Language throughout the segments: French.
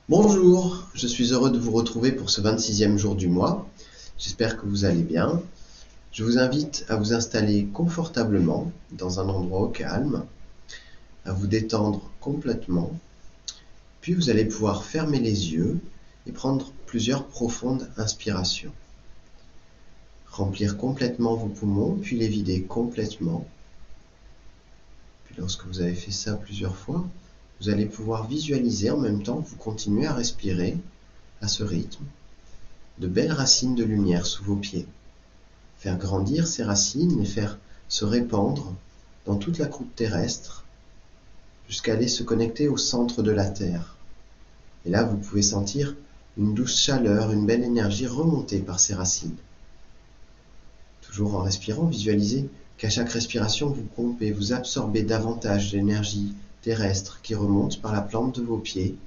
Bonjour, je suis heureux de vous retrouver pour ce 26e jour du mois. J'espère que vous allez bien. Je vous invite à vous installer confortablement dans un endroit au calme, à vous détendre complètement, puis vous allez pouvoir fermer les yeux et prendre plusieurs profondes inspirations. Remplir complètement vos poumons, puis les vider complètement. Puis lorsque vous avez fait ça plusieurs fois, vous allez pouvoir visualiser en même temps que vous continuez à respirer à ce rythme de belles racines de lumière sous vos pieds. Faire grandir ces racines, les faire se répandre dans toute la croûte terrestre jusqu'à aller se connecter au centre de la Terre. Et là, vous pouvez sentir une douce chaleur, une belle énergie remonter par ces racines. Toujours en respirant, visualisez qu'à chaque respiration, vous pompez, vous absorbez davantage d'énergie terrestre qui remonte par la plante de vos pieds.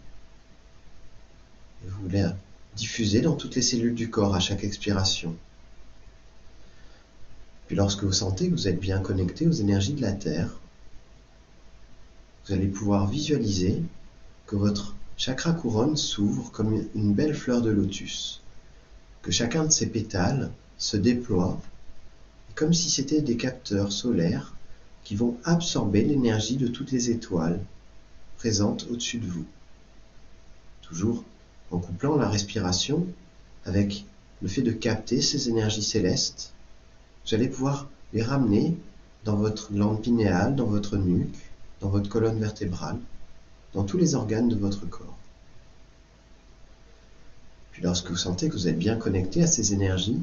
Et vous la diffusez dans toutes les cellules du corps à chaque expiration. Puis lorsque vous sentez que vous êtes bien connecté aux énergies de la Terre, vous allez pouvoir visualiser que votre chakra couronne s'ouvre comme une belle fleur de lotus, que chacun de ses pétales se déploie, comme si c'était des capteurs solaires qui vont absorber l'énergie de toutes les étoiles présentes au-dessus de vous. Toujours en couplant la respiration avec le fait de capter ces énergies célestes, vous allez pouvoir les ramener dans votre glande pinéale, dans votre nuque, dans votre colonne vertébrale, dans tous les organes de votre corps. Puis lorsque vous sentez que vous êtes bien connecté à ces énergies,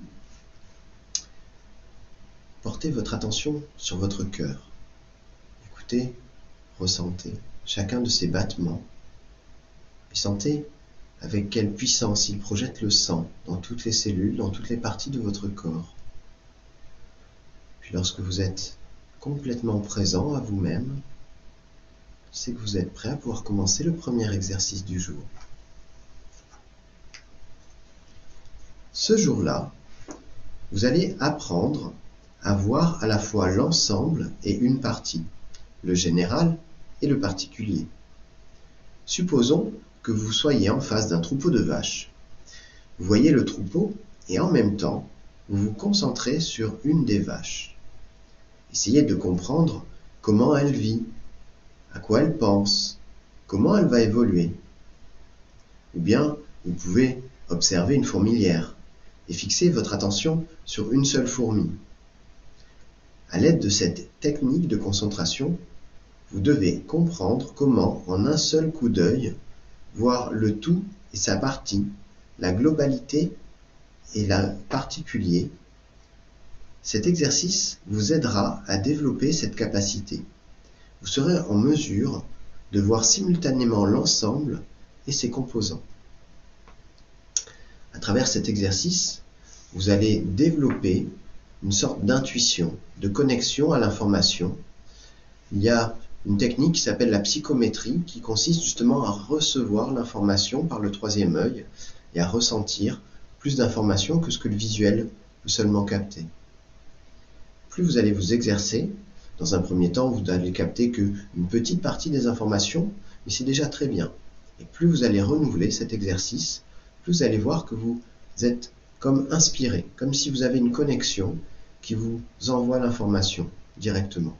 portez votre attention sur votre cœur. Écoutez, ressentez chacun de ces battements et sentez avec quelle puissance il projette le sang dans toutes les cellules, dans toutes les parties de votre corps. Puis lorsque vous êtes complètement présent à vous-même, c'est que vous êtes prêt à pouvoir commencer le premier exercice du jour. Ce jour-là, vous allez apprendre à voir à la fois l'ensemble et une partie, le général et le particulier. Supposons que vous soyez en face d'un troupeau de vaches. Vous voyez le troupeau et en même temps, vous vous concentrez sur une des vaches. Essayez de comprendre comment elle vit, à quoi elle pense, comment elle va évoluer. Ou bien, vous pouvez observer une fourmilière et fixer votre attention sur une seule fourmi. À l'aide de cette technique de concentration, vous devez comprendre comment, en un seul coup d'œil, voir le tout et sa partie, la globalité et la particulier. Cet exercice vous aidera à développer cette capacité. Vous serez en mesure de voir simultanément l'ensemble et ses composants. À travers cet exercice, vous allez développer une sorte d'intuition, de connexion à l'information. Il y a une technique qui s'appelle la psychométrie, qui consiste justement à recevoir l'information par le troisième œil et à ressentir plus d'informations que ce que le visuel peut seulement capter. Plus vous allez vous exercer, dans un premier temps, vous allez capter qu'une petite partie des informations, mais c'est déjà très bien. Et plus vous allez renouveler cet exercice, plus vous allez voir que vous êtes comme inspiré, comme si vous avez une connexion qui vous envoie l'information directement.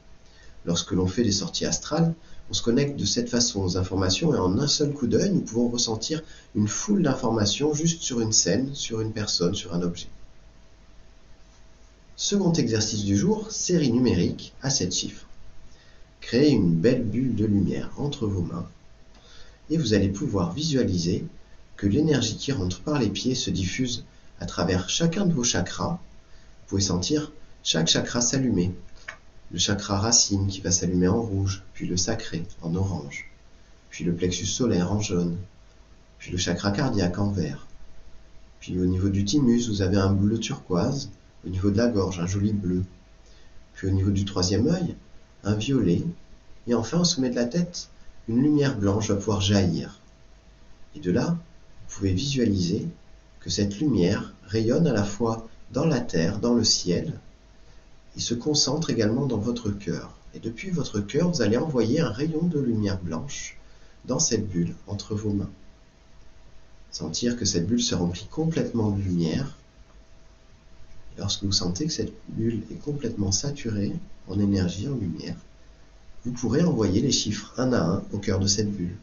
Lorsque l'on fait des sorties astrales, on se connecte de cette façon aux informations et en un seul coup d'œil, nous pouvons ressentir une foule d'informations juste sur une scène, sur une personne, sur un objet. Second exercice du jour, série numérique à 7 chiffres. Créez une belle bulle de lumière entre vos mains et vous allez pouvoir visualiser que l'énergie qui rentre par les pieds se diffuse à travers chacun de vos chakras. Vous pouvez sentir chaque chakra s'allumer. Le chakra racine qui va s'allumer en rouge, puis le sacré en orange, puis le plexus solaire en jaune, puis le chakra cardiaque en vert. Puis au niveau du thymus, vous avez un bleu turquoise, au niveau de la gorge, un joli bleu. Puis au niveau du troisième œil, un violet. Et enfin, au sommet de la tête, une lumière blanche va pouvoir jaillir. Et de là, vous pouvez visualiser que cette lumière rayonne à la fois dans la terre, dans le ciel, et se concentre également dans votre cœur. Et depuis votre cœur, vous allez envoyer un rayon de lumière blanche dans cette bulle entre vos mains. sentir que cette bulle se remplit complètement de lumière. Et lorsque vous sentez que cette bulle est complètement saturée en énergie, en lumière, vous pourrez envoyer les chiffres un à un au cœur de cette bulle.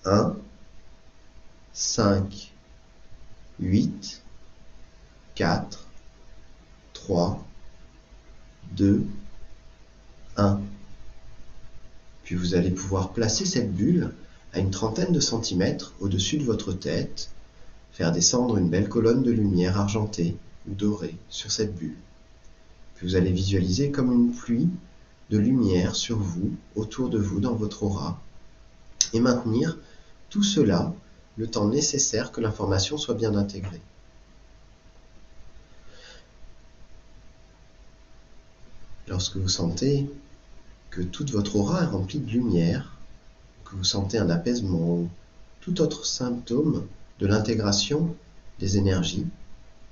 1, 5, 8, 4, 3, 2, 1. Puis vous allez pouvoir placer cette bulle à une trentaine de centimètres au-dessus de votre tête, faire descendre une belle colonne de lumière argentée ou dorée sur cette bulle. Puis vous allez visualiser comme une pluie de lumière sur vous, autour de vous, dans votre aura, et maintenir tout cela le temps nécessaire que l'information soit bien intégrée. Lorsque vous sentez que toute votre aura est remplie de lumière, que vous sentez un apaisement ou tout autre symptôme de l'intégration des énergies,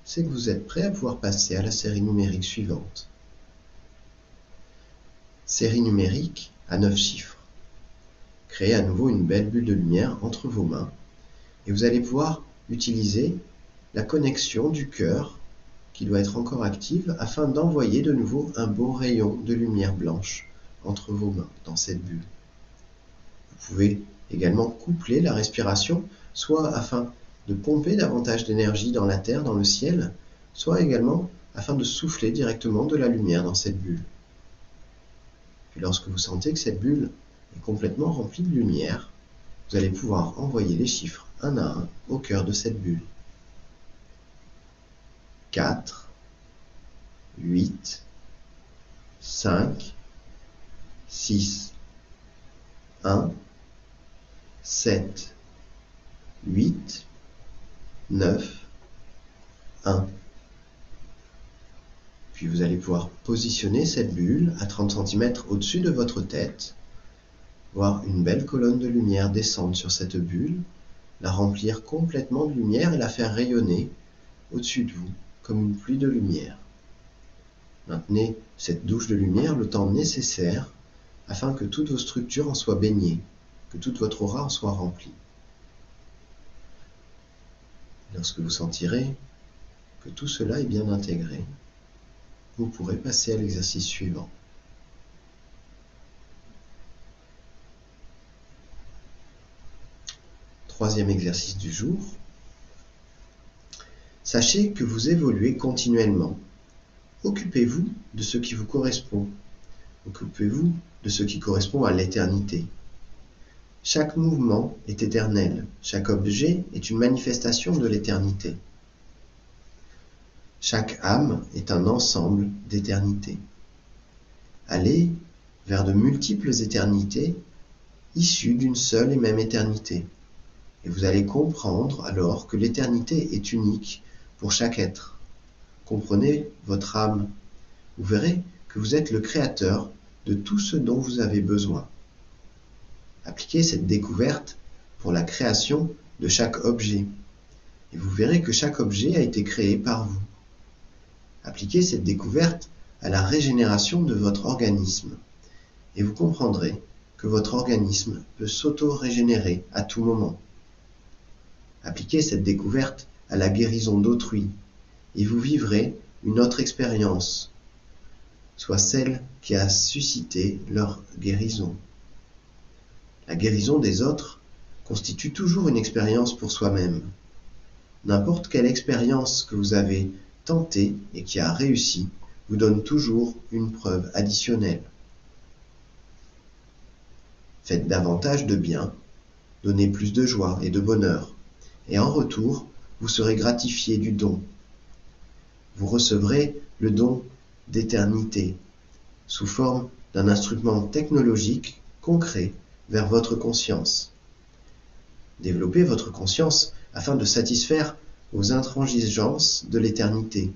c'est que vous êtes prêt à pouvoir passer à la série numérique suivante. Série numérique à 9 chiffres. Créez à nouveau une belle bulle de lumière entre vos mains et vous allez pouvoir utiliser la connexion du cœur qui doit être encore active afin d'envoyer de nouveau un beau rayon de lumière blanche entre vos mains dans cette bulle. Vous pouvez également coupler la respiration, soit afin de pomper davantage d'énergie dans la terre, dans le ciel, soit également afin de souffler directement de la lumière dans cette bulle. Puis lorsque vous sentez que cette bulle est complètement remplie de lumière, vous allez pouvoir envoyer les chiffres un à un au cœur de cette bulle. 4, 8, 5, 6, 1, 7, 8, 9, 1. Puis vous allez pouvoir positionner cette bulle à 30 cm au-dessus de votre tête, voir une belle colonne de lumière descendre sur cette bulle, la remplir complètement de lumière et la faire rayonner au-dessus de vous comme une pluie de lumière. Maintenez cette douche de lumière le temps nécessaire afin que toutes vos structures en soient baignées, que toute votre aura en soit remplie. Lorsque vous sentirez que tout cela est bien intégré, vous pourrez passer à l'exercice suivant. Troisième exercice du jour. Sachez que vous évoluez continuellement. Occupez-vous de ce qui vous correspond. Occupez-vous de ce qui correspond à l'éternité. Chaque mouvement est éternel. Chaque objet est une manifestation de l'éternité. Chaque âme est un ensemble d'éternités. Allez vers de multiples éternités issues d'une seule et même éternité. Et vous allez comprendre alors que l'éternité est unique pour chaque être. Comprenez votre âme. Vous verrez que vous êtes le créateur de tout ce dont vous avez besoin. Appliquez cette découverte pour la création de chaque objet. Et vous verrez que chaque objet a été créé par vous. Appliquez cette découverte à la régénération de votre organisme. Et vous comprendrez que votre organisme peut s'auto-régénérer à tout moment. Appliquez cette découverte à la guérison d'autrui, et vous vivrez une autre expérience, soit celle qui a suscité leur guérison. La guérison des autres constitue toujours une expérience pour soi-même. N'importe quelle expérience que vous avez tentée et qui a réussi vous donne toujours une preuve additionnelle. Faites davantage de bien, donnez plus de joie et de bonheur, et en retour, vous serez gratifié du don. Vous recevrez le don d'éternité, sous forme d'un instrument technologique concret vers votre conscience. Développez votre conscience afin de satisfaire aux intransigeances de l'éternité.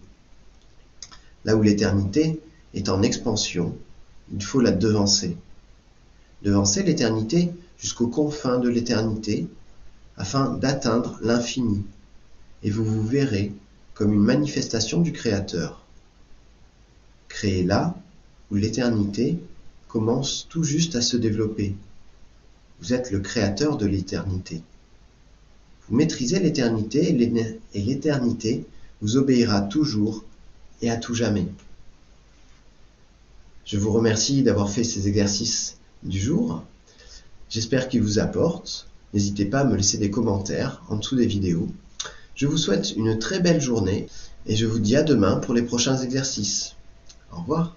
Là où l'éternité est en expansion, il faut la devancer. Devancer l'éternité jusqu'aux confins de l'éternité, afin d'atteindre l'infini, et vous vous verrez comme une manifestation du Créateur. Créez là où l'éternité commence tout juste à se développer. Vous êtes le créateur de l'éternité. Vous maîtrisez l'éternité et l'éternité vous obéira toujours et à tout jamais. Je vous remercie d'avoir fait ces exercices du jour. J'espère qu'ils vous apportent. N'hésitez pas à me laisser des commentaires en dessous des vidéos. Je vous souhaite une très belle journée et je vous dis à demain pour les prochains exercices. Au revoir.